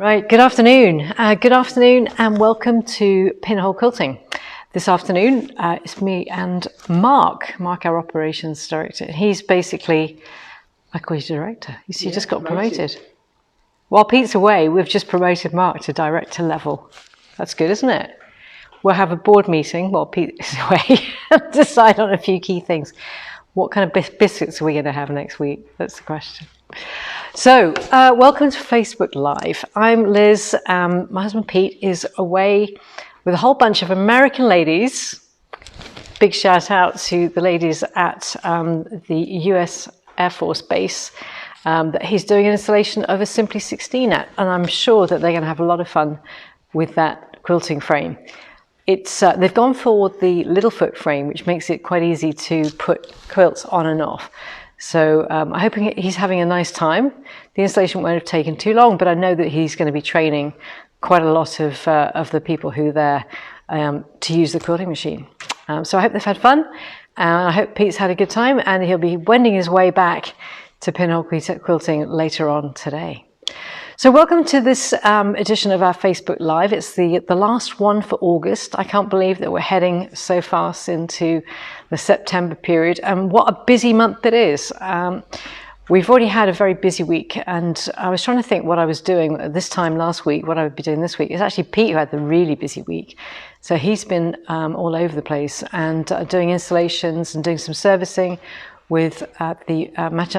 Right, good afternoon. And welcome to Pinhole Quilting. This afternoon, it's me and Mark, our operations director. He's basically, I call you director. You just got promoted. While Pete's away, we've just promoted Mark to director level. That's good, isn't it? We'll have a board meeting while Pete is away and decide on a few key things. What kind of biscuits are we going to have next week? That's the question. So, welcome to Facebook Live. I'm Liz. My husband Pete is away with a whole bunch of American ladies. Big shout out to the ladies at the US Air Force Base that he's doing an installation of a Simply 16 at, and I'm sure that they're going to have a lot of fun with that quilting frame. They've gone for the Littlefoot frame, which makes it quite easy to put quilts on and off. So I'm hoping he's having a nice time. The installation won't have taken too long, but I know that he's going to be training quite a lot of the people who are there to use the quilting machine. So I hope they've had fun. I hope Pete's had a good time, and he'll be wending his way back to Pinhole Quilting later on today. So welcome to this edition of our Facebook Live. It's the last one for August. I can't believe that we're heading so fast into the September period, and what a busy month it is. We've already had a very busy week, and I was trying to think what I was doing this time last week, what I would be doing this week. It's actually Pete who had the really busy week. So he's been all over the place and doing installations and doing some servicing with the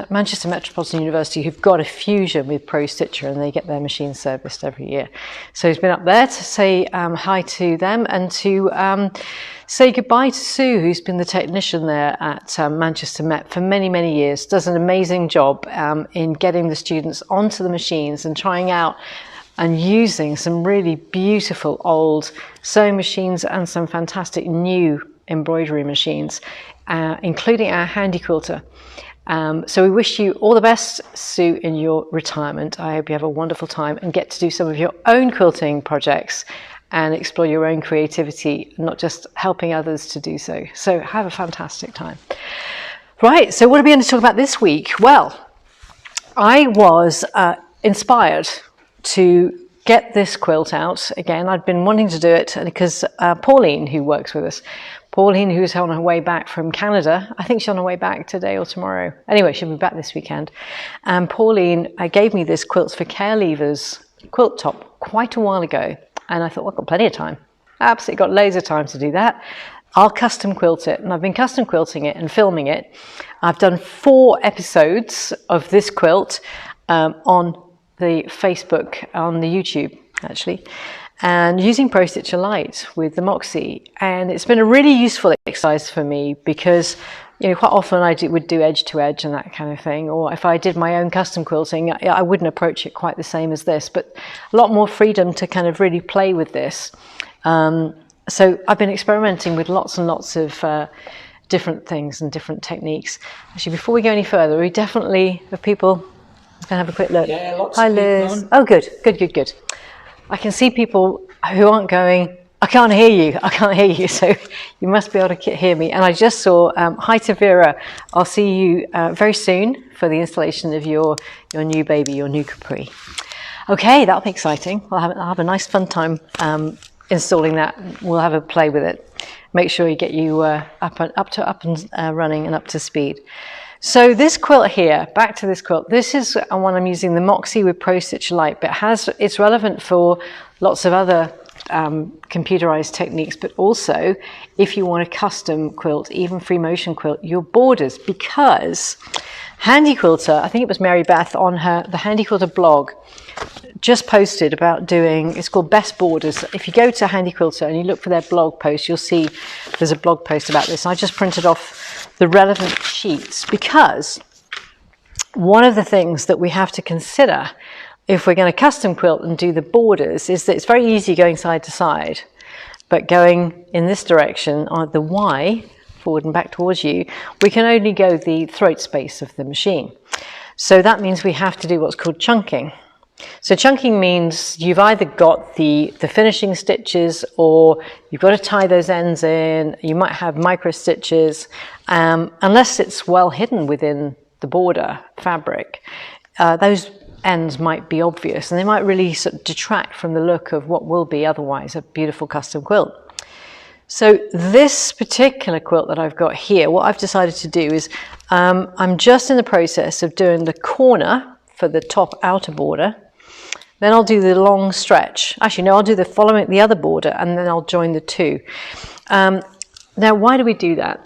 Manchester Metropolitan University, who've got a fusion with Pro Stitcher, and they get their machines serviced every year. So he's been up there to say hi to them and to say goodbye to Sue, who's been the technician there at Manchester Met for many, many years. Does an amazing job in getting the students onto the machines and trying out and using some really beautiful old sewing machines and some fantastic new embroidery machines, including our handy quilter. So we wish you all the best, Sue, in your retirement. I hope you have a wonderful time and get to do some of your own quilting projects and explore your own creativity, not just helping others to do so. So have a fantastic time. Right, so what are we going to talk about this week? Well, I was inspired to get this quilt out again. I'd been wanting to do it because Pauline, who works with us, Pauline, who's on her way back from Canada, I think she's on her way back today or tomorrow. Anyway, she'll be back this weekend. And Pauline gave me this Quilts for Care Leavers quilt top quite a while ago. And I thought, well, I've got plenty of time. Absolutely got loads of time to do that. I'll custom quilt it. And I've been custom quilting it and filming it. I've done 4 episodes of this quilt on the Facebook, on the YouTube, actually, and using Pro Stitcher Lite with the Moxie. And it's been a really useful exercise for me because, you know, quite often would do edge to edge and that kind of thing. Or if I did my own custom quilting, I wouldn't approach it quite the same as this, but a lot more freedom to kind of really play with this. So I've been experimenting with lots and lots of different things and different techniques. Actually, before we go any further, we definitely have people can have a quick look. Yeah, lots Hi, of Liz. people Oh, good. I can see people who aren't going, I can't hear you, so you must be able to hear me. And I just saw, hi to Vera, I'll see you very soon for the installation of your new baby, your new Capri. Okay, that'll be exciting. I'll have a nice fun time installing that. We'll have a play with it. Make sure you get you up and running and up to speed. So this quilt here, back to this quilt, this is one I'm using, the Moxie with Pro Stitcher Lite, but it's relevant for lots of other computerized techniques, but also if you want a custom quilt, even free motion quilt, your borders, because Handy Quilter, I think it was Mary Beth on the Handy Quilter blog, just posted about it's called Best Borders. If you go to Handy Quilter and you look for their blog post, you'll see there's a blog post about this. I just printed off the relevant sheets because one of the things that we have to consider if we're going to custom quilt and do the borders is that it's very easy going side to side, but going in this direction on the Y, forward and back towards you, we can only go the throat space of the machine. So that means we have to do what's called chunking. So chunking means you've either got the finishing stitches or you've got to tie those ends in. You might have micro stitches, unless it's well hidden within the border fabric. Those ends might be obvious, and they might really sort of detract from the look of what will be otherwise a beautiful custom quilt. So this particular quilt that I've got here, what I've decided to do is I'm just in the process of doing the corner for the top outer border. Then I'll do the long stretch. Actually, no, I'll do the other border, and then I'll join the two. Now, why do we do that?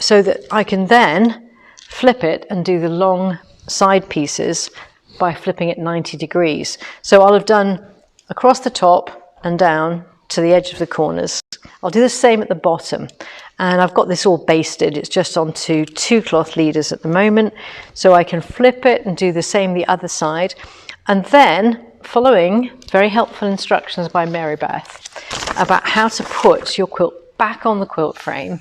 So that I can then flip it and do the long side pieces by flipping it 90 degrees. So I'll have done across the top and down to the edge of the corners. I'll do the same at the bottom. And I've got this all basted. It's just onto 2 cloth leaders at the moment. So I can flip it and do the same the other side. And then, following very helpful instructions by Mary Beth about how to put your quilt back on the quilt frame,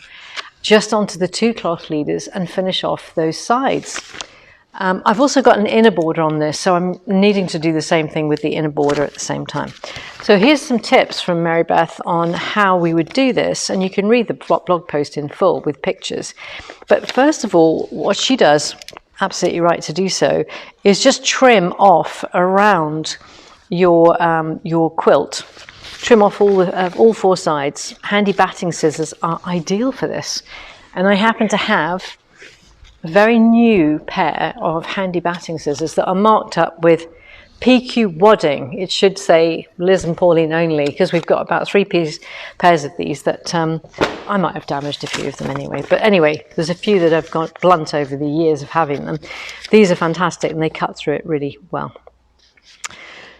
just onto the 2 cloth leaders and finish off those sides. I've also got an inner border on this, so I'm needing to do the same thing with the inner border at the same time. So here's some tips from Mary Beth on how we would do this, and you can read the blog post in full with pictures. But first of all, what she does, absolutely right to do so, is just trim off around your quilt. Trim off all 4 sides. Handy batting scissors are ideal for this. And I happen to have a very new pair of handy batting scissors that are marked up with PQ wadding. It should say Liz and Pauline only, because we've got about 3 pairs of these that I might have damaged a few of them anyway. But anyway, there's a few that have got blunt over the years of having them. These are fantastic and they cut through it really well.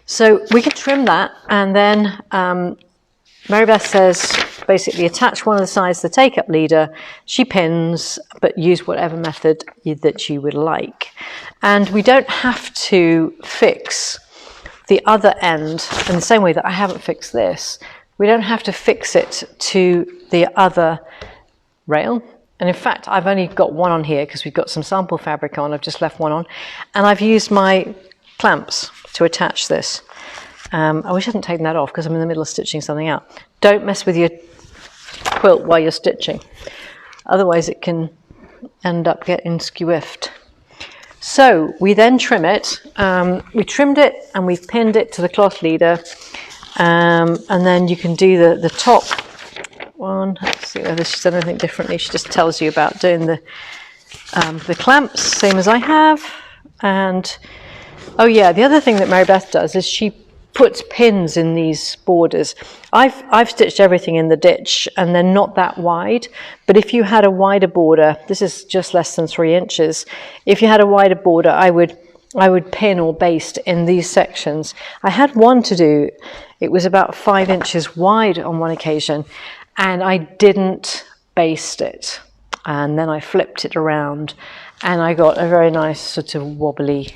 So we can trim that, and then Mary Beth says basically attach one of the sides to the take-up leader. She pins, but use whatever method that you would like. And we don't have to fix the other end in the same way that I haven't fixed this. We don't have to fix it to the other rail. And in fact, I've only got one on here because we've got some sample fabric on. I've just left one on. And I've used my clamps to attach this. I wish I hadn't taken that off because I'm in the middle of stitching something out. Don't mess with your quilt while you're stitching. Otherwise it can end up getting skewiffed. So we then trim it. We trimmed it and we've pinned it to the cloth leader. And then you can do the top one. Let's see whether she's done anything differently. She just tells you about doing the clamps, same as I have. And oh yeah, the other thing that Mary Beth does is she puts pins in these borders. I've stitched everything in the ditch and they're not that wide, but if you had a wider border, this is just less than 3 inches. If you had a wider border, I would pin or baste in these sections. I had one to do, it was about 5 inches wide on one occasion, and I didn't baste it. And then I flipped it around and I got a very nice sort of wobbly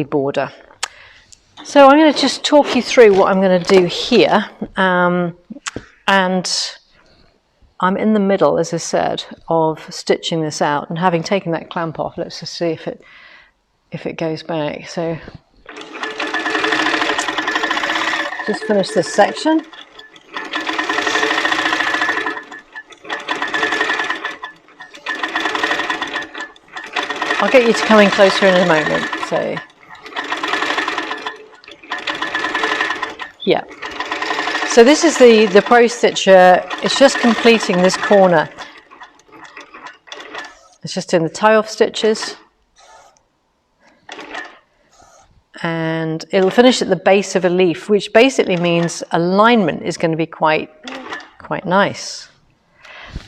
border. So I'm going to just talk you through what I'm going to do here, and I'm in the middle, as I said, of stitching this out, and having taken that clamp off, let's just see if it goes back. So just finish this section. I'll get you to come in closer in a moment. So yeah, so this is the pro stitcher. It's just completing this corner. It's just doing the tie-off stitches, and it'll finish at the base of a leaf, which basically means alignment is going to be quite nice.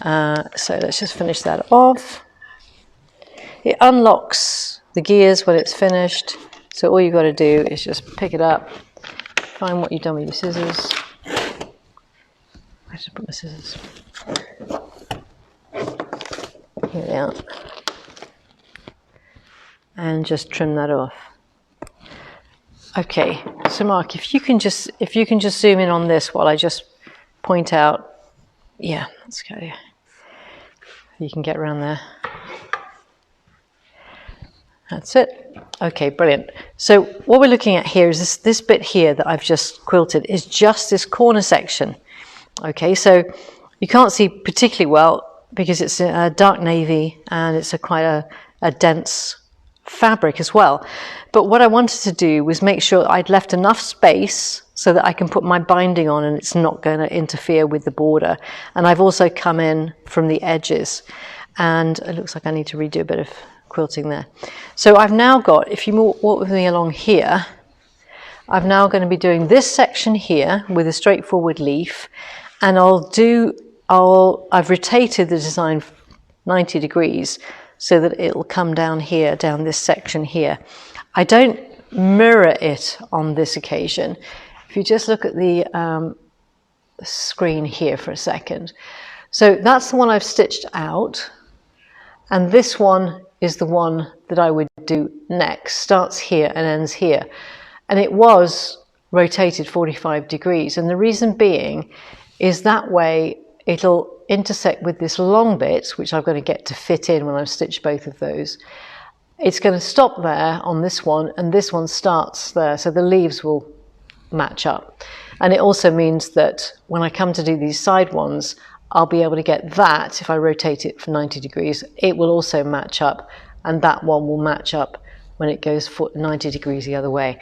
So let's just finish that off. It unlocks the gears when it's finished, so all you've got to do is just pick it up. Find what you've done with your scissors. I should put my scissors. Here they are. And just trim that off. Okay, so Mark, if you can just zoom in on this while I just point out. Yeah, let's go. You can get around there. That's it. Okay, brilliant. So what we're looking at here is this bit here that I've just quilted is just this corner section. Okay, so you can't see particularly well because it's a dark navy and it's quite a dense fabric as well. But what I wanted to do was make sure I'd left enough space so that I can put my binding on and it's not going to interfere with the border. And I've also come in from the edges, and it looks like I need to redo a bit of quilting there. So I've now got, if you walk with me along here, I'm now going to be doing this section here with a straightforward leaf, and I've rotated the design 90 degrees so that it'll come down here, down this section here. I don't mirror it on this occasion. If you just look at the screen here for a second. So that's the one I've stitched out, and this one is the one that I would do next. Starts here and ends here. And it was rotated 45 degrees. And the reason being is that way it'll intersect with this long bit, which I'm going to get to fit in when I've stitched both of those. It's going to stop there on this one, and this one starts there. So the leaves will match up. And it also means that when I come to do these side ones, I'll be able to get that, if I rotate it for 90 degrees, it will also match up, and that one will match up when it goes 90 degrees the other way.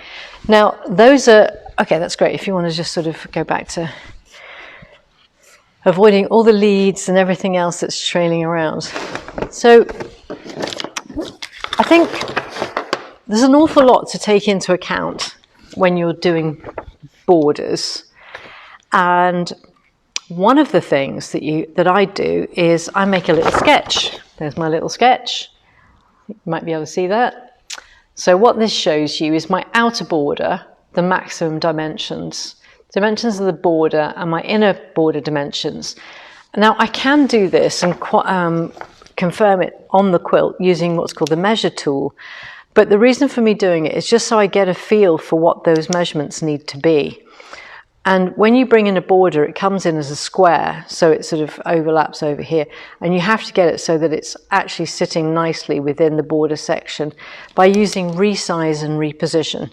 Now, those are, okay, that's great. If you want to just sort of go back to avoiding all the leads and everything else that's trailing around. So I think there's an awful lot to take into account when you're doing borders. And one of the things that I do is I make a little sketch. There's my little sketch. You might be able to see that. So what this shows you is my outer border, the maximum dimensions of the border, and my inner border dimensions. Now I can do this and confirm it on the quilt using what's called the measure tool. But the reason for me doing it is just so I get a feel for what those measurements need to be. And when you bring in a border, it comes in as a square, so it sort of overlaps over here. And you have to get it so that it's actually sitting nicely within the border section by using resize and reposition.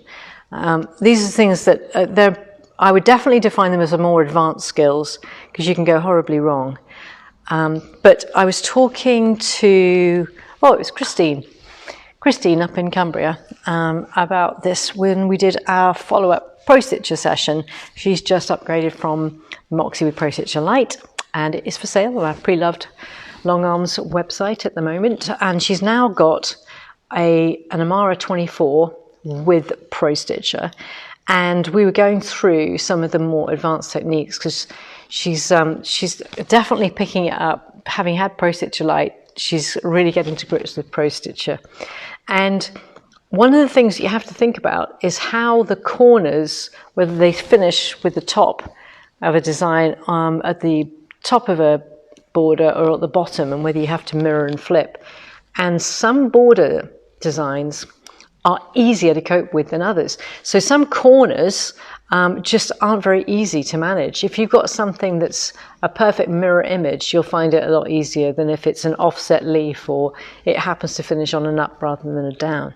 These are things that I would definitely define them as a more advanced skills, because you can go horribly wrong. But I was talking to, it was Christine up in Cumbria about this when we did our follow-up Pro Stitcher session. She's just upgraded from Moxie with Pro Stitcher Lite, and it is for sale on our pre-loved Long Arms website at the moment. And she's now got an Amara 24 with Pro Stitcher, and we were going through some of the more advanced techniques because she's definitely picking it up. Having had Pro Stitcher Lite, she's really getting to grips with Pro Stitcher. And one of the things you have to think about is how the corners, whether they finish with the top of a design at the top of a border or at the bottom, and whether you have to mirror and flip. And some border designs are easier to cope with than others. So some corners just aren't very easy to manage. If you've got something that's a perfect mirror image, you'll find it a lot easier than if it's an offset leaf or it happens to finish on an up rather than a down.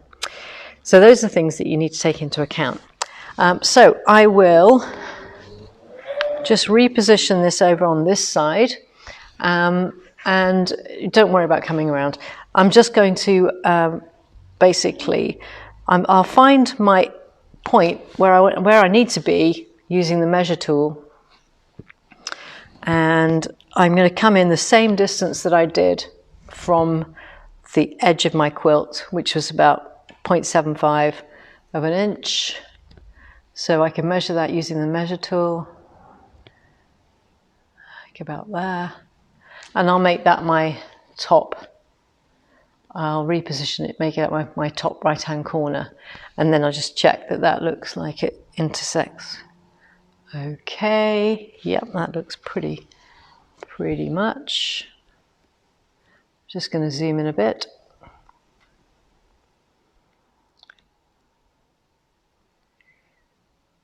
So those are things that you need to take into account. So I will just reposition this over on this side, and don't worry about coming around. I'm just going to basically, I'll find my point where I need to be using the measure tool, and I'm going to come in the same distance that I did from the edge of my quilt, which was about 0.75 of an inch. So I can measure that using the measure tool, like about there, and I'll make that my top. I'll reposition it, make it my top right hand corner, and then I'll just check that that looks like it intersects. Okay, yep, that looks pretty much. Just going to zoom in a bit.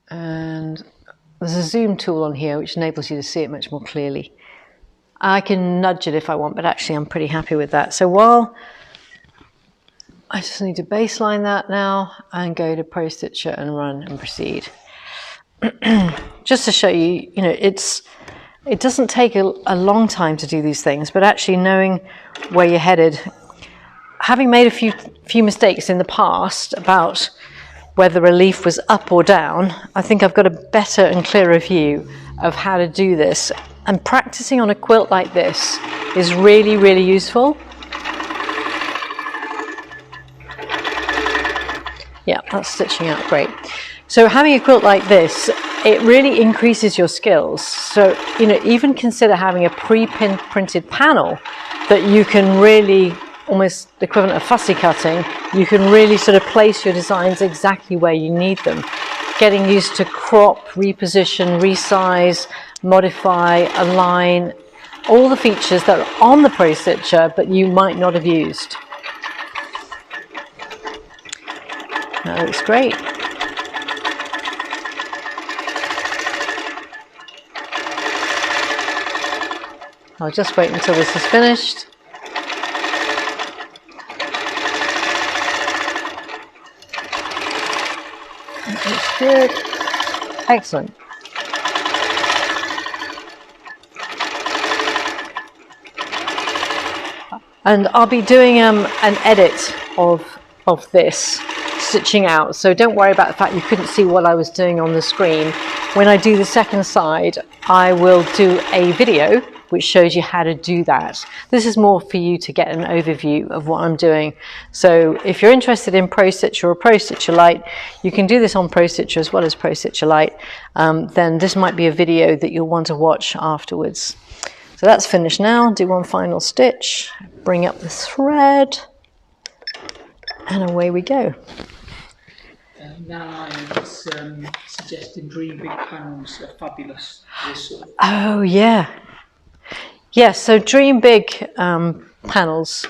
And there's a zoom tool on here which enables you to see it much more clearly. I can nudge it if I want, but actually I'm pretty happy with that. So while I just need to baseline that now and go to Pro Stitcher and run and proceed. Just to show you, it doesn't take a long time to do these things, but actually knowing where you're headed having made a few mistakes in the past about whether a leaf was up or down, I think I've got a better and clearer view of how to do this. And practicing on a quilt like this is really, really useful. Yeah, that's stitching out great. So having a quilt like this, it really increases your skills. So, you know, even consider having a pre-printed panel that you can really, almost the equivalent of fussy cutting, you can really sort of place your designs exactly where you need them. Getting used to crop, reposition, resize, modify, align, all the features that are on the Pro Stitcher but you might not have used. That looks great. I'll just wait until this is finished. That looks good. Excellent. And I'll be doing an edit of this stitching out, so don't worry about the fact you couldn't see what I was doing on the screen. When I do the second side, I will do a video which shows you how to do that. This is more for you to get an overview of what I'm doing. So if you're interested in Pro Stitcher or Pro Stitcher Lite, you can do this on Pro Stitcher as well as Pro Stitcher Lite. Then this might be a video that you'll want to watch afterwards. So that's finished now. Do one final stitch, bring up the thread, and away we go. Now I'm suggesting Dream Big panels are fabulous. Oh yeah. Yes, so Dream Big panels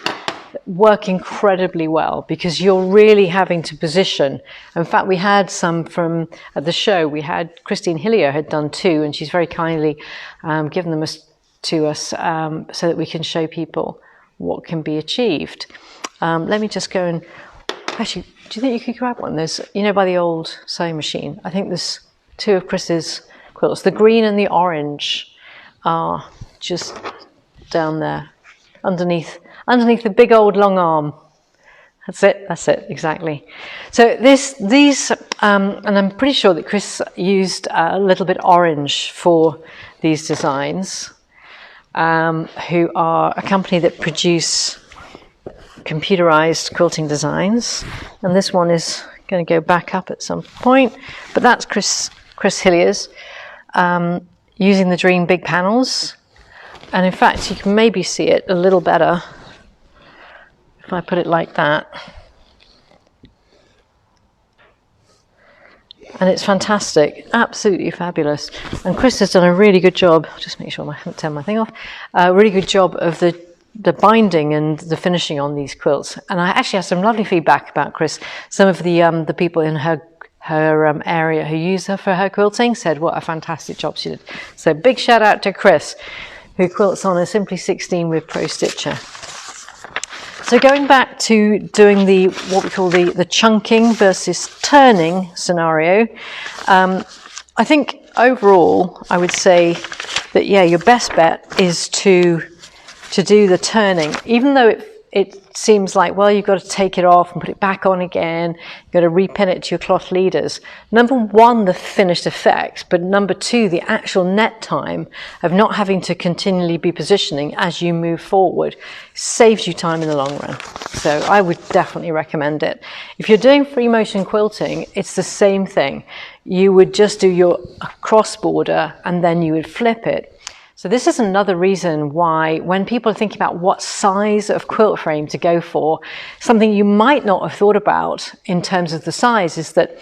work incredibly well because you're really having to position. In fact, we had some from at the show. We had Christine Hillier had done 2, and she's very kindly given them to us so that we can show people what can be achieved. Let me just go and actually, do you think you could grab one? There's, you know, by the old sewing machine, I think there's 2 of Chris's quilts. The green and the orange are just down there underneath the big old long arm. That's it, exactly. So these, and I'm pretty sure that Chris used a little bit orange for these designs, who are a company that produce computerized quilting designs, and this one is going to go back up at some point, but that's Chris Hillier's using the Dream Big panels. And in fact, you can maybe see it a little better if I put it like that. And it's fantastic, absolutely fabulous. And Chris has done a really good job, just make sure I haven't turned my thing off, a really good job of the binding and the finishing on these quilts. And I actually had some lovely feedback about Chris. Some of the people in her area who use her for her quilting said what a fantastic job she did. So big shout out to Chris, who quilts on a Simply 16 with Pro Stitcher. So going back to doing what we call the chunking versus turning scenario, I think overall I would say that your best bet is to do the turning, even though it seems like, well, you've got to take it off and put it back on again, you've got to repin it to your cloth leaders. Number one, the finished effect, but number two, the actual net time of not having to continually be positioning as you move forward saves you time in the long run. So I would definitely recommend it. If you're doing free motion quilting, it's the same thing. You would just do your cross border and then you would flip it. So this is another reason why when people are thinking about what size of quilt frame to go for, something you might not have thought about in terms of the size is that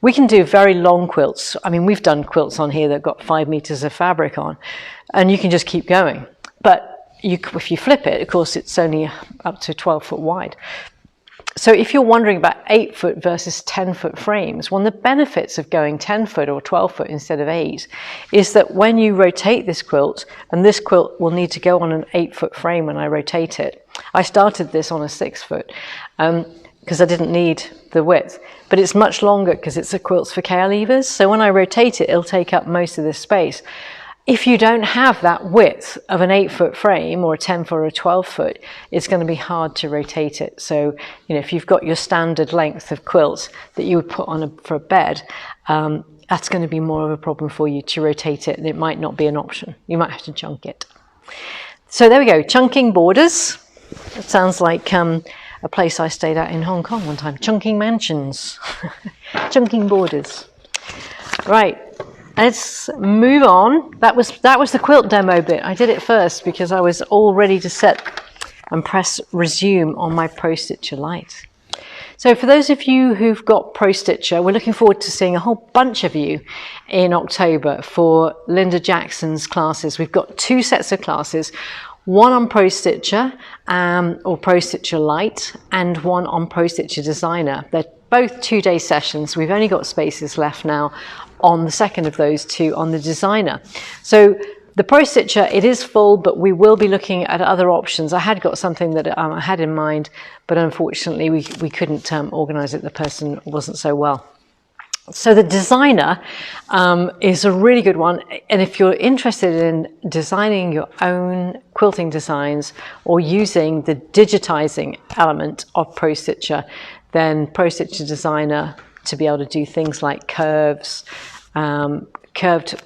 we can do very long quilts. I mean, we've done quilts on here that have got 5 meters of fabric on, and you can just keep going. But if you flip it, of course, it's only up to 12 foot wide. So if you're wondering about 8 foot versus 10 foot frames, one of the benefits of going 10 foot or 12 foot instead of 8 is that when you rotate this quilt, and this quilt will need to go on an 8 foot frame when I rotate it. I started this on a 6 foot because I didn't need the width, but it's much longer because it's a quilts for care levers. So when I rotate it, it'll take up most of this space. If you don't have that width of an 8-foot frame or a 10-foot or a 12-foot, it's going to be hard to rotate it. So, if you've got your standard length of quilt that you would put on for a bed, that's going to be more of a problem for you to rotate it, and it might not be an option. You might have to chunk it. So there we go, chunking borders. It sounds like a place I stayed at in Hong Kong one time, chunking mansions, chunking borders. Right. Let's move on. That was the quilt demo bit. I did it first because I was all ready to set and press resume on my Pro Stitcher Lite. So for those of you who've got Pro Stitcher, we're looking forward to seeing a whole bunch of you in October for Linda Jackson's classes. We've got 2 sets of classes, one on Pro Stitcher or Pro Stitcher Lite, and one on Pro Stitcher Designer. They're both 2-day sessions. We've only got spaces left now on the second of those 2 on the Designer. So the Pro Stitcher, it is full, but we will be looking at other options. I had got something that I had in mind, but unfortunately we couldn't organise it. The person wasn't so well. So the Designer is a really good one, and if you're interested in designing your own quilting designs or using the digitizing element of Pro Stitcher, then Pro Stitcher Designer, to be able to do things like curves, curved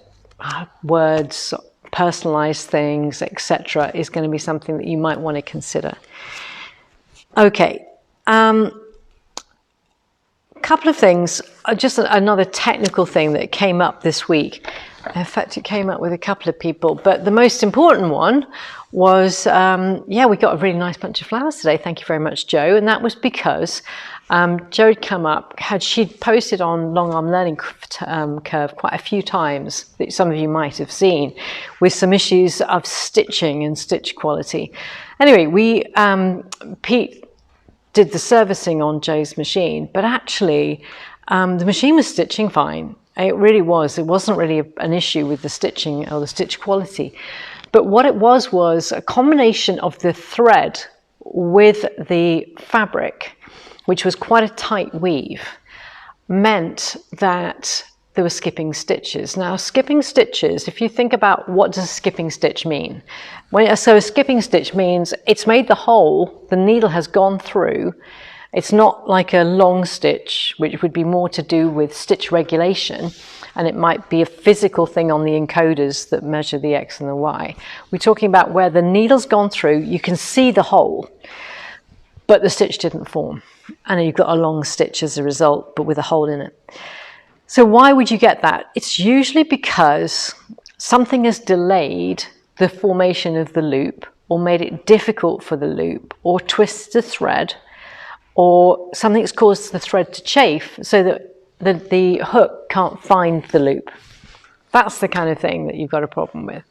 words, personalized things, etc., is going to be something that you might want to consider. Okay, couple of things, just another technical thing that came up this week. In fact, it came up with a couple of people, but the most important one was, we got a really nice bunch of flowers today. Thank you very much, Jo. And that was because Jo had come up, she'd posted on Long Arm Learning Curve quite a few times, that some of you might have seen, with some issues of stitching and stitch quality. Anyway, Pete did the servicing on Jo's machine, but actually the machine was stitching fine. It really was. It wasn't really an issue with the stitching or the stitch quality. But what it was a combination of the thread with the fabric, which was quite a tight weave, meant that there were skipping stitches. Now, skipping stitches, if you think about what does a skipping stitch mean? So a skipping stitch means it's made the hole, the needle has gone through. It's not like a long stitch, which would be more to do with stitch regulation, and it might be a physical thing on the encoders that measure the X and the Y. We're talking about where the needle's gone through, you can see the hole, but the stitch didn't form. And you've got a long stitch as a result, but with a hole in it. So why would you get that? It's usually because something has delayed the formation of the loop, or made it difficult for the loop, or twisted the thread, or something's caused the thread to chafe so that the hook can't find the loop. That's the kind of thing that you've got a problem with.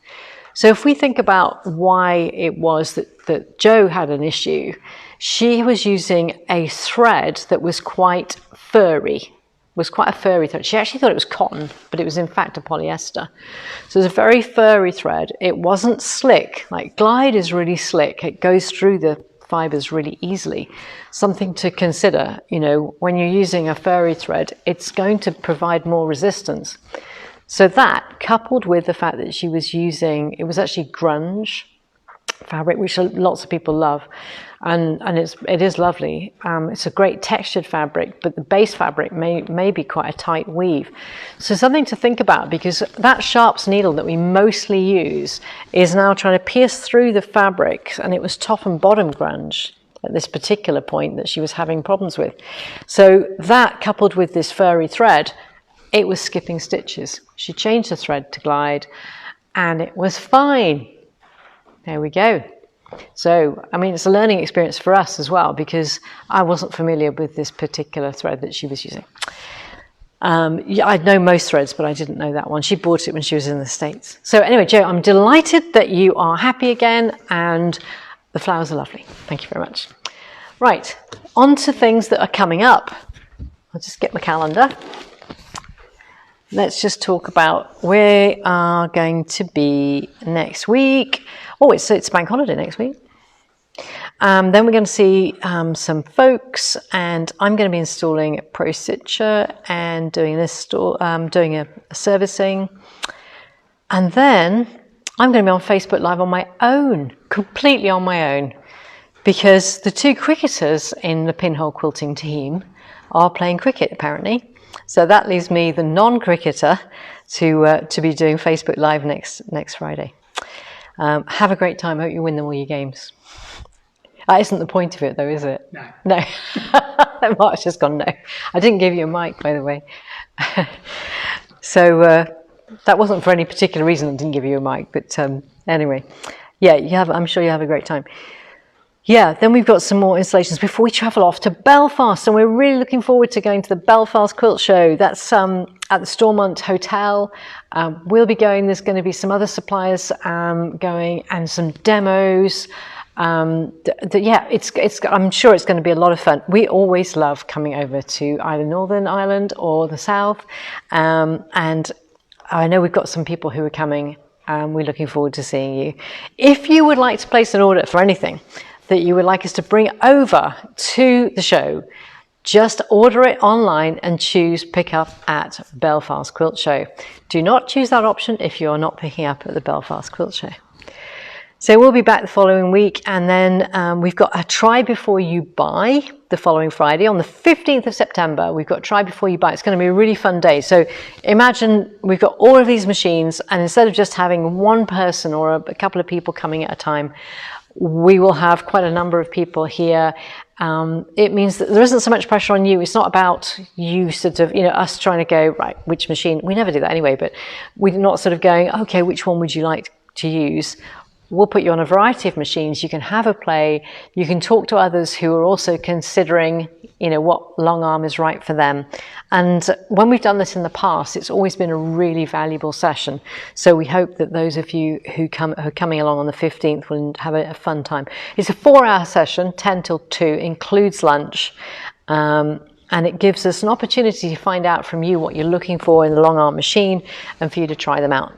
So if we think about why it was that Jo had an issue, she was using a thread that was quite furry. Was quite a furry thread. She actually thought it was cotton, but it was in fact a polyester. So it's a very furry thread. It wasn't slick. Like Glide is really slick. It goes through the fibers really easily. Something to consider, when you're using a furry thread, it's going to provide more resistance. So that, coupled with the fact that she was using, it was actually grunge fabric, which lots of people love, and it is lovely. It's a great textured fabric, but the base fabric may be quite a tight weave. So something to think about, because that sharps needle that we mostly use is now trying to pierce through the fabric, and it was top and bottom grunge at this particular point that she was having problems with. So that, coupled with this furry thread, it was skipping stitches. She changed the thread to Glide, and it was fine. There we go. So, it's a learning experience for us as well, because I wasn't familiar with this particular thread that she was using. I know most threads, but I didn't know that one. She bought it when she was in the States. So anyway, Jo, I'm delighted that you are happy again, and the flowers are lovely. Thank you very much. Right, on to things that are coming up. I'll just get my calendar. Let's just talk about where we are going to be next week. Oh, it's bank holiday next week. Then we're going to see some folks, and I'm going to be installing Pro Stitcher and doing doing a servicing. And then I'm going to be on Facebook Live on my own, completely on my own, because the 2 cricketers in the Pinhole Quilting team are playing cricket, apparently. So that leaves me, the non-cricketer, to be doing Facebook Live next Friday. Have a great time. Hope you win all your games. That isn't the point of it, though, is it? No. No. Mark's just gone, no. I didn't give you a mic, by the way. So that wasn't for any particular reason I didn't give you a mic. But anyway, yeah, I'm sure you have a great time. Yeah, then we've got some more installations before we travel off to Belfast. And we're really looking forward to going to the Belfast Quilt Show. That's at the Stormont Hotel. We'll be going. There's going to be some other suppliers going and some demos. Yeah, I'm sure it's going to be a lot of fun. We always love coming over to either Northern Ireland or the South. And I know we've got some people who are coming. We're looking forward to seeing you. If you would like to place an order for anything that you would like us to bring over to the show, just order it online and choose pick up at Belfast Quilt Show. Do not choose that option if you are not picking up at the Belfast Quilt Show. So we'll be back the following week, and then we've got a Try Before You Buy the following Friday. On the 15th of September, we've got Try Before You Buy. It's going to be a really fun day. So imagine we've got all of these machines, and instead of just having one person or a couple of people coming at a time, we will have quite a number of people here. It means that there isn't so much pressure on you. It's not about you sort of, us trying to go, right, which machine? We never do that anyway, but we're not sort of going, okay, which one would you like to use? We'll put you on a variety of machines. You can have a play. You can talk to others who are also considering, what long arm is right for them. And when we've done this in the past, it's always been a really valuable session. So we hope that those of you who are coming along on the 15th will have a fun time. It's a 4-hour session, 10 till 2, includes lunch. And it gives us an opportunity to find out from you what you're looking for in the long arm machine and for you to try them out.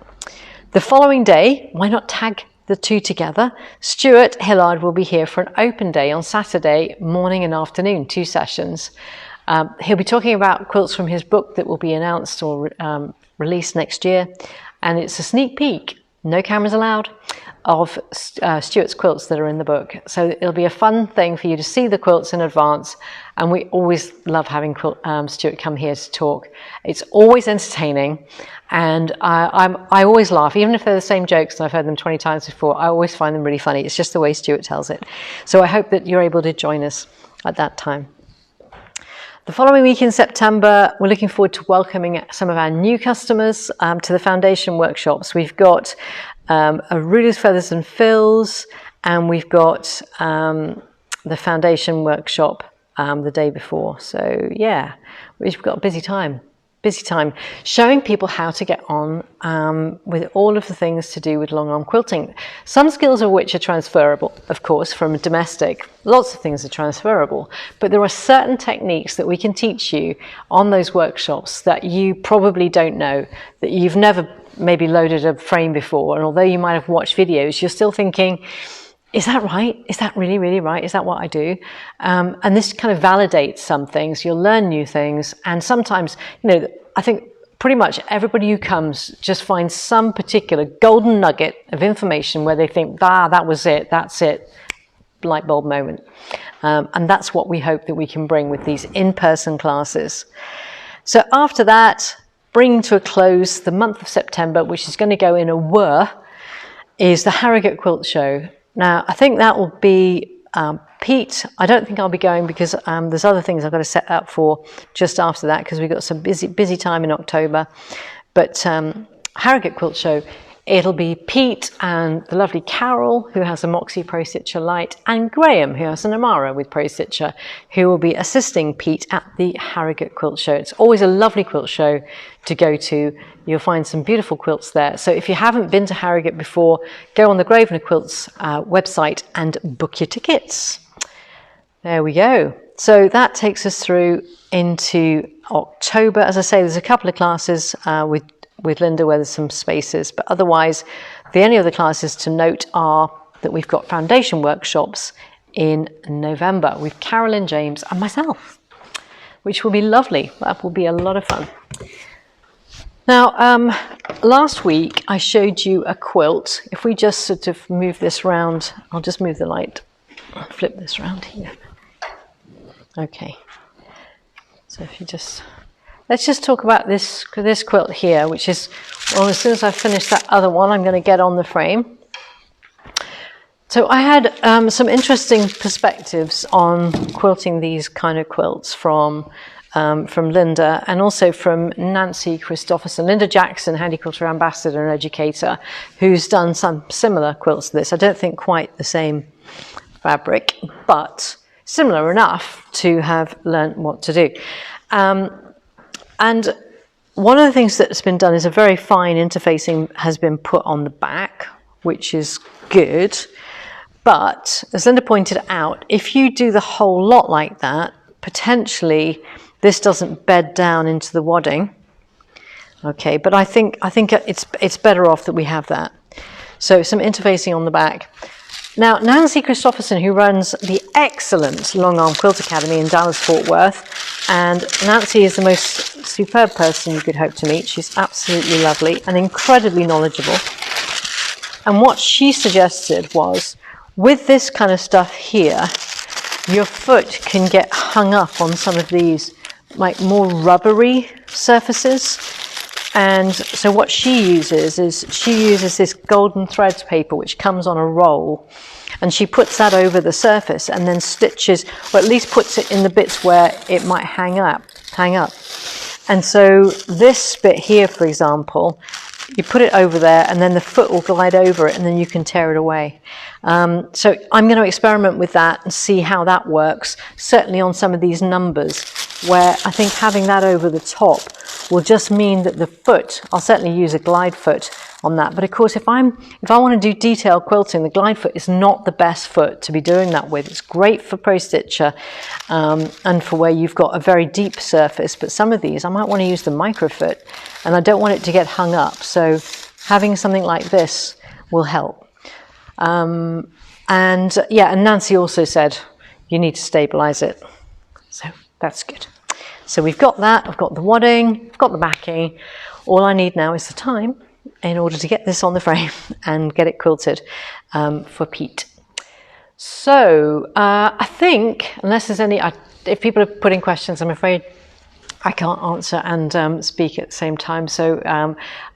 The following day, why not tag the 2 together? Stuart Hillard will be here for an open day on Saturday morning and afternoon, 2 sessions. He'll be talking about quilts from his book that will be announced or released next year. And it's a sneak peek, no cameras allowed, of Stuart's quilts that are in the book. So it'll be a fun thing for you to see the quilts in advance. And we always love having Stuart come here to talk. It's always entertaining. And I always laugh, even if they're the same jokes and I've heard them 20 times before, I always find them really funny. It's just the way Stuart tells it. So I hope that you're able to join us at that time. The following week in September, we're looking forward to welcoming some of our new customers to the foundation workshops. We've got a Rulers, Feathers and Fills, and we've got the foundation workshop the day before. So yeah, we've got a busy time showing people how to get on with all of the things to do with long arm quilting. Some skills of which are transferable, of course, from domestic. Lots of things are transferable, but there are certain techniques that we can teach you on those workshops that you probably don't know, that you've never maybe loaded a frame before, and although you might have watched videos, you're still thinking, is that right? Is that really, really right? Is that what I do? And this kind of validates some things. You'll learn new things. And sometimes, I think pretty much everybody who comes just finds some particular golden nugget of information where they think, that was it. That's it. Light bulb moment. And that's what we hope that we can bring with these in-person classes. So after that, bringing to a close the month of September, which is going to go in a whir, is the Harrogate Quilt Show. Now, I think that will be Pete. I don't think I'll be going because there's other things I've got to set up for just after that because we've got some busy time in October. But Harrogate Quilt Show, it'll be Pete and the lovely Carol, who has a Moxie Pro Stitcher Lite, and Graham, who has an Amara with Pro Stitcher, who will be assisting Pete at the Harrogate Quilt Show. It's always a lovely quilt show to go to. You'll find some beautiful quilts there. So if you haven't been to Harrogate before, go on the Grosvenor Quilts website and book your tickets. There we go. So that takes us through into October. As I say, there's a couple of classes with Linda where there's some spaces, but otherwise the only other classes to note are that we've got foundation workshops in November with Carolyn James and myself, which will be lovely. That will be a lot of fun. Now, last week I showed you a quilt. If we just sort of move this round, I'll just move the light, flip this round here. Okay. So if you just, let's just talk about this quilt here, which is, well, as soon as I finish that other one, I'm going to get on the frame. So I had some interesting perspectives on quilting these kind of quilts from Linda and also from Nancy Christopherson, Linda Jackson, Handy Quilter Ambassador and Educator, who's done some similar quilts to this. I don't think quite the same fabric, but similar enough to have learnt what to do. And one of the things that's been done is a very fine interfacing has been put on the back, which is good. But as Linda pointed out, if you do the whole lot like that, potentially this doesn't bed down into the wadding. Okay, but I think it's better off that we have that. So some interfacing on the back. Now, Nancy Christopherson, who runs the excellent Long Arm Quilt Academy in Dallas-Fort Worth, and Nancy is the most superb person you could hope to meet. She's absolutely lovely and incredibly knowledgeable. And what she suggested was, with this kind of stuff here, your foot can get hung up on some of these like more rubbery surfaces. And so what she uses is this golden threads paper which comes on a roll, and she puts that over the surface and then stitches, or at least puts it in the bits where it might hang up. And so this bit here, for example, you put it over there and then the foot will glide over it and then you can tear it away. So I'm going to experiment with that and see how that works, certainly on some of these numbers, where I think having that over the top will just mean that the foot, I'll certainly use a glide foot on that. But of course, if I want to do detailed quilting, the glide foot is not the best foot to be doing that with. It's great for pro-stitcher and for where you've got a very deep surface, but some of these I might want to use the micro foot and I don't want it to get hung up. So having something like this will help. And Nancy also said you need to stabilize it. So that's good. So we've got that, I've got the wadding, I've got the backing. All I need now is the time in order to get this on the frame and get it quilted for Pete. So I think, unless there's any, if people are putting questions, I'm afraid I can't answer and speak at the same time. So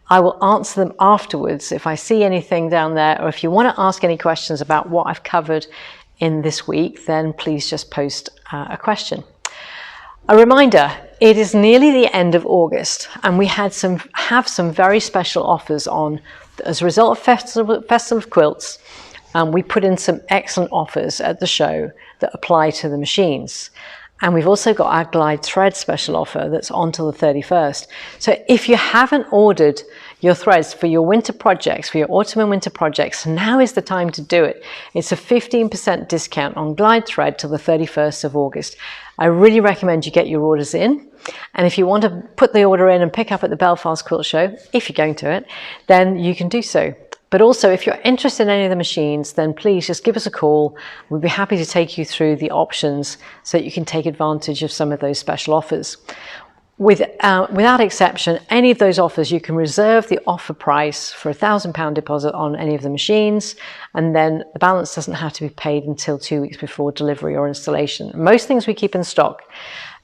I will answer them afterwards if I see anything down there, or if you want to ask any questions about what I've covered in this week, then please just post a question. A reminder, it is nearly the end of August and we have some very special offers on. As a result of Festival of Quilts, we put in some excellent offers at the show that apply to the machines. And we've also got our Glide Thread special offer that's on till the 31st. So if you haven't ordered your threads for your winter projects, for your autumn and winter projects, now is the time to do it. It's a 15% discount on Glide Thread till the 31st of August. I really recommend you get your orders in. And if you want to put the order in and pick up at the Belfast Quilt Show, if you're going to it, then you can do so. But also, if you're interested in any of the machines, then please just give us a call. We'll be happy to take you through the options so that you can take advantage of some of those special offers. Without exception, any of those offers, you can reserve the offer price for £1,000 deposit on any of the machines, and then the balance doesn't have to be paid until 2 weeks before delivery or installation. Most things we keep in stock,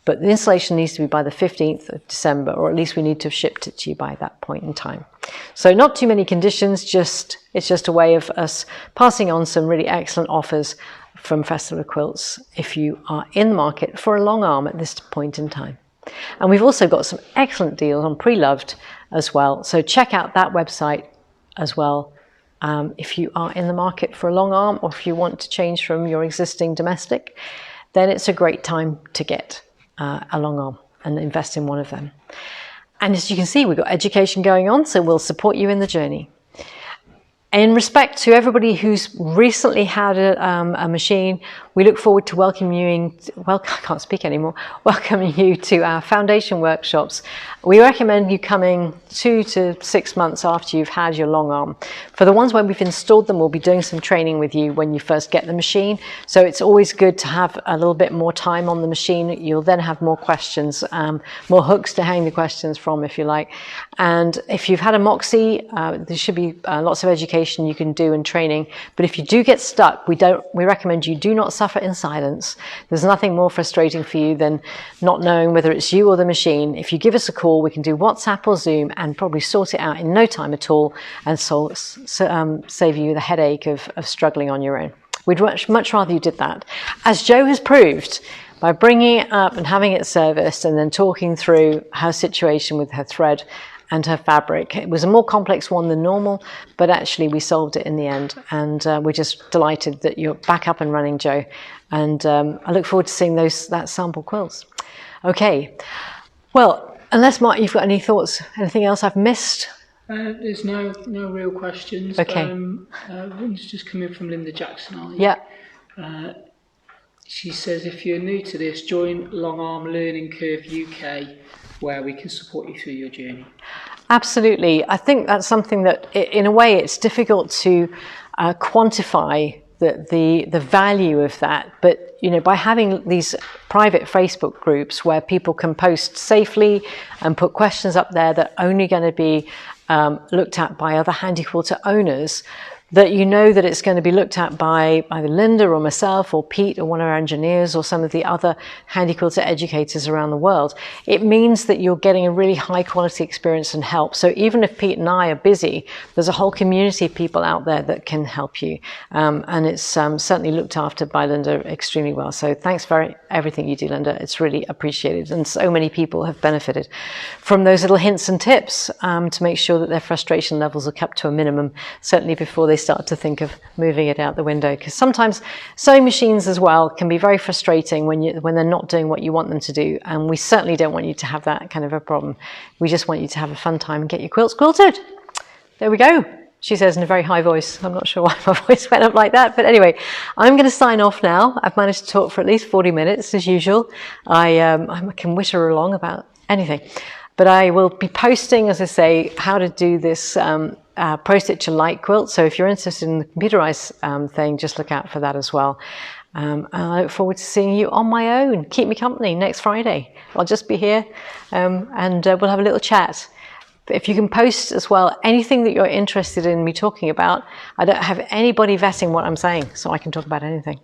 but the installation needs to be by the 15th of December, or at least we need to have shipped it to you by that point in time. So not too many conditions, it's just a way of us passing on some really excellent offers from Festival of Quilts if you are in the market for a long arm at this point in time. And we've also got some excellent deals on Pre-Loved as well. So check out that website as well if you are in the market for a long arm, or if you want to change from your existing domestic, then it's a great time to get a long arm and invest in one of them. And as you can see, we've got education going on, so we'll support you in the journey. In respect to everybody who's recently had a machine, we look forward to welcoming you to our foundation workshops. We recommend you coming 2 to 6 months after you've had your long arm. For the ones where we've installed them, we'll be doing some training with you when you first get the machine. So it's always good to have a little bit more time on the machine. You'll then have more questions, more hooks to hang the questions from, if you like. And if you've had a Moxie, there should be lots of education you can do and training. But if you do get stuck, we recommend you do not suffer in silence. There's nothing more frustrating for you than not knowing whether it's you or the machine. If you give us a call, we can do WhatsApp or Zoom and probably sort it out in no time at all, and save you the headache of struggling on your own. We'd much rather you did that. As Jo has proved, by bringing it up and having it serviced and then talking through her situation with her thread and her fabric. It was a more complex one than normal, but actually we solved it in the end. And we're just delighted that you're back up and running, Jo. And I look forward to seeing that sample quilts. Okay, well, unless Mark, you've got any thoughts, anything else I've missed? There's no real questions. Okay. One's just coming from Linda Jackson. Yeah. She says, if you're new to this, join Long Arm Learning Curve UK, where we can support you through your journey. Absolutely. I think that's something that, in a way, it's difficult to quantify the value of that. But, you know, by having these private Facebook groups where people can post safely and put questions up there that are only going to be looked at by other handy quilter owners, that you know that it's going to be looked at by either Linda or myself or Pete or one of our engineers or some of the other handy quilter educators around the world. It means that you're getting a really high quality experience and help. So even if Pete and I are busy, there's a whole community of people out there that can help you. And it's certainly looked after by Linda extremely well. So thanks for everything you do, Linda. It's really appreciated. And so many people have benefited from those little hints and tips to make sure that their frustration levels are kept to a minimum, certainly before they start to think of moving it out the window. Because sometimes sewing machines as well can be very frustrating when they're not doing what you want them to do, and we certainly don't want you to have that kind of a problem. We just want you to have a fun time and get your quilts quilted. There we go, she says in a very high voice. I'm not sure why my voice went up like that, but anyway, I'm going to sign off now. I've managed to talk for at least 40 minutes as usual. I can witter along about anything, but I will be posting, as I say, how to do this Pro Stitcher Lite quilt. So if you're interested in the computerized thing, just look out for that as well. And I look forward to seeing you on my own. Keep me company next Friday. I'll just be here and we'll have a little chat. But if you can post as well anything that you're interested in me talking about, I don't have anybody vetting what I'm saying, so I can talk about anything.